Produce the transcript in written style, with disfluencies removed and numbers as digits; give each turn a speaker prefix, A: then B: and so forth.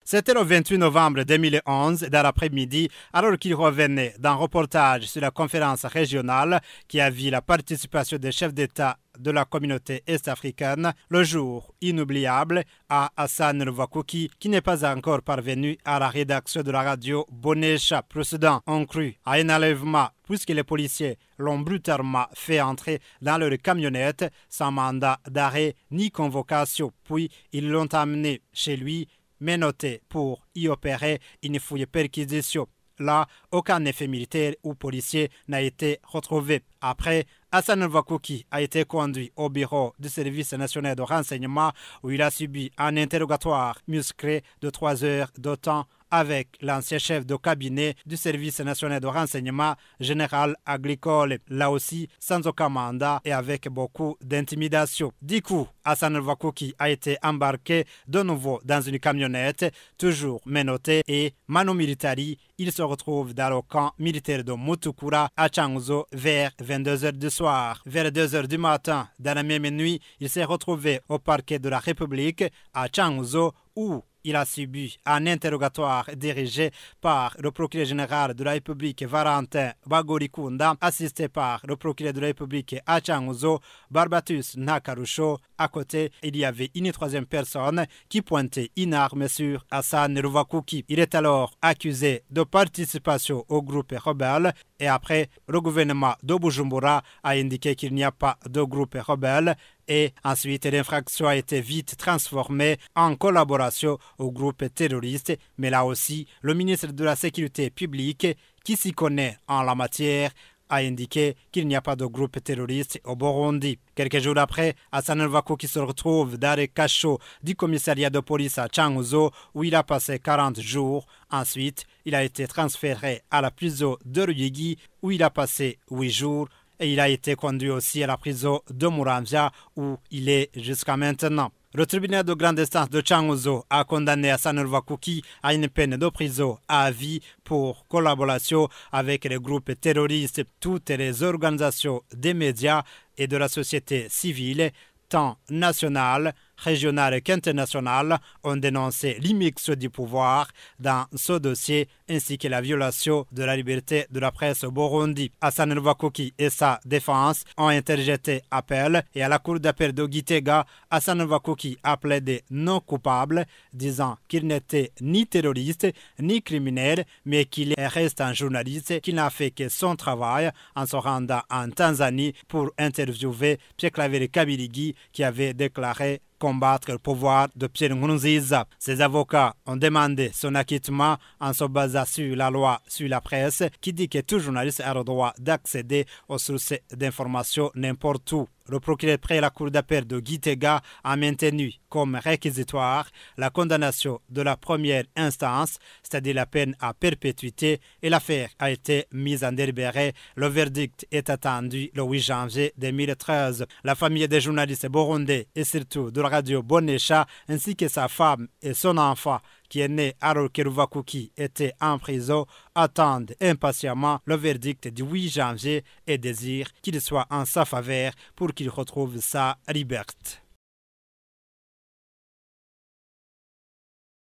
A: C'était le 28 novembre 2011, dans l'après-midi, alors qu'il revenait d'un reportage sur la conférence régionale qui a vu la participation des chefs d'État de la communauté est-africaine, le jour inoubliable à Hassan Rwakouki, qui n'est pas encore parvenu à la rédaction de la radio Bonesha. Précédents ont cru à un enlèvement puisque les policiers l'ont brutalement fait entrer dans leur camionnette sans mandat d'arrêt ni convocation, puis ils l'ont amené chez lui, menotté pour y opérer une fouille perquisition. Là, aucun effet militaire ou policier n'a été retrouvé. Après, Hassan Rwakouki a été conduit au bureau du service national de renseignement où il a subi un interrogatoire musclé de 3 heures de temps avec l'ancien chef de cabinet du service national de renseignement général agricole, là aussi sans aucun mandat et avec beaucoup d'intimidation. Du coup, Hassan Rwakouki a été embarqué de nouveau dans une camionnette, toujours menottée et mano militari. Il se retrouve dans le camp militaire de Mutukura à Changuzo vers 22h du soir. Vers 2h du matin, dans la même nuit, il s'est retrouvé au parquet de la République à Changuzo où il a subi un interrogatoire dirigé par le procureur général de la République Valentin Bagorikunda, assisté par le procureur de la République à Changuzo, Barbatus Nakarusho. À côté, il y avait une troisième personne qui pointait une arme sur Hassan Rwakouki. Il est alors accusé de participation au groupe rebelle et après, le gouvernement de Bujumbura a indiqué qu'il n'y a pas de groupe rebelle et ensuite l'infraction a été vite transformée en collaboration au groupe terroriste. Mais là aussi, le ministre de la Sécurité publique, qui s'y connaît en la matière, a indiqué qu'il n'y a pas de groupe terroriste au Burundi. Quelques jours après, Hassan Rwakouki se retrouve dans les cachots du commissariat de police à Changuzo où il a passé 40 jours. Ensuite, il a été transféré à la prison de Ruyigi où il a passé 8 jours. Et il a été conduit aussi à la prison de Muramvya où il est jusqu'à maintenant. Le tribunal de grande instance de Changuzo a condamné Hassan Rwakouki à une peine de prison à vie pour collaboration avec les groupes terroristes. Toutes les organisations des médias et de la société civile, tant nationales, régionales qu'internationales, ont dénoncé l'immixtion du pouvoir dans ce dossier ainsi que la violation de la liberté de la presse au Burundi. Hassan Rwakouki et sa défense ont interjeté appel et à la cour d'appel de Gitega, Hassan Rwakouki a plaidé non coupable, disant qu'il n'était ni terroriste ni criminel, mais qu'il reste un journaliste qui n'a fait que son travail en se rendant en Tanzanie pour interviewer Pierre-Claver Kabiligi qui avait déclaré combattre le pouvoir de Pierre Nkurunziza. Ses avocats ont demandé son acquittement en se basant sur la loi sur la presse qui dit que tout journaliste a le droit d'accéder aux sources d'informations n'importe où. Le procureur près la cour d'appel de Gitega a maintenu comme réquisitoire la condamnation de la première instance, c'est-à-dire la peine à perpétuité, et l'affaire a été mise en délibéré. Le verdict est attendu le 8 janvier 2013. La famille des journalistes burundais et surtout de la radio Bonesha ainsi que sa femme et son enfant qui est né alors que Rwakouki était en prison, attendent impatiemment le verdict du 8 janvier et désirent qu'il soit en sa faveur pour qu'il retrouve sa liberté.